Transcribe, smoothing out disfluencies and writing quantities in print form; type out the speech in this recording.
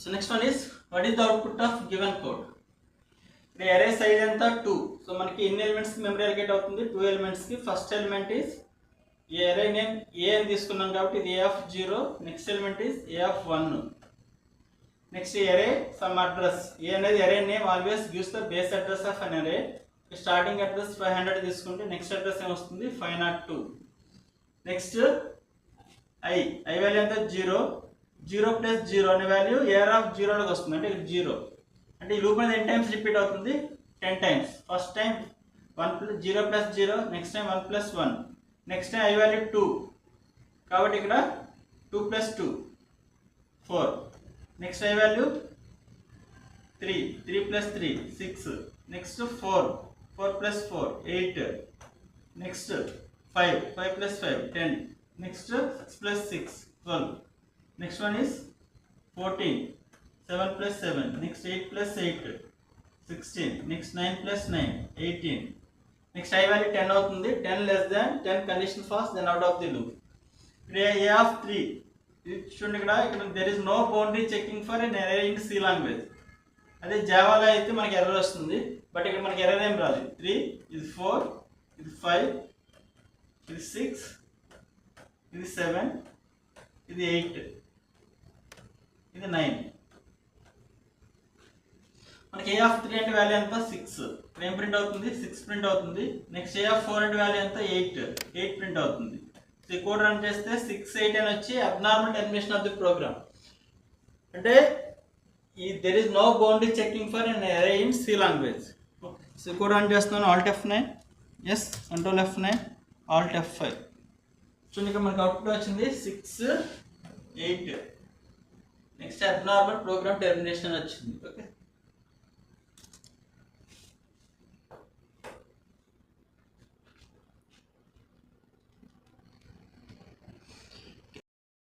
So next one is, what is the output of given code? The array size anta 2. So మనకి ఎన్ని elements కి memory allocate అవుతుంది? 2 elements కి. First element is ఈ array name a అని తీసుకున్నాం కాబట్టి ఇది a of 0. Next element is a of 1. Next array some address. a అనేది array name always gives the base address of an array. Starting address 500 తీసుకుంటే next address ఏం వస్తుంది? 502. Next i value ఎంత? 0. 0 plus 0 అనే వాల్యూ ar of 0 లోకి వస్తుంది, అంటే ఇది 0. అంటే ఈ లూప్ అనేది ఎన్ని టైమ్స్ రిపీట్ అవుతుంది? 10 times. First time 0 plus 0, next time 1 plus 1, next time i value 2 కాబట్టి ఇక్కడ 2 plus 2 4, next i value 3, 3 plus 3 6, next 4 plus 4 8, next 5 plus 5 10, next 6 plus 6 12, next one is 14, 7 plus 7, next 8 plus 8, 16, next 9 plus 9, 18, next I value 10 అవుతుంది. 10 less than 10 condition false, then out of the loop. Here a of 3, ఇది చూడండి, ఇక్కడ there is no boundary checking for an array in C language. అదే జావాలో అయితే మనకి error వస్తుంది, but ఇక్కడ మనకి ఎర్రర్ ఏం రాదు. 3, ఇది 4, ఇది 5, ఇది 6, ఇది 7, ఇది 8, ఇది 9. మనకి a of 3 అంటే వాల్యూ ఎంత? 6. ఏం ప్రింట్ అవుతుంది? 6 ప్రింట్ అవుతుంది. నెక్స్ట్ a of 4 అంటే వాల్యూ ఎంత? 8 ప్రింట్ అవుతుంది. సో ఈ కోడ్ రన్ చేస్తే 6 8 అని వచ్చి abnormal termination of the program. అంటే there is no boundary checking for an array in C language. So code run చేస్తున్నాను. Alt F9, yes, Control F9, Alt F5. చూడండి ఇక్కడ మనకి అవుట్పుట్ వచ్చింది 6 8. నెక్స్ట్ అబ్నార్మల్ ప్రోగ్రామ్ టెర్మినేషన్ వచ్చింది.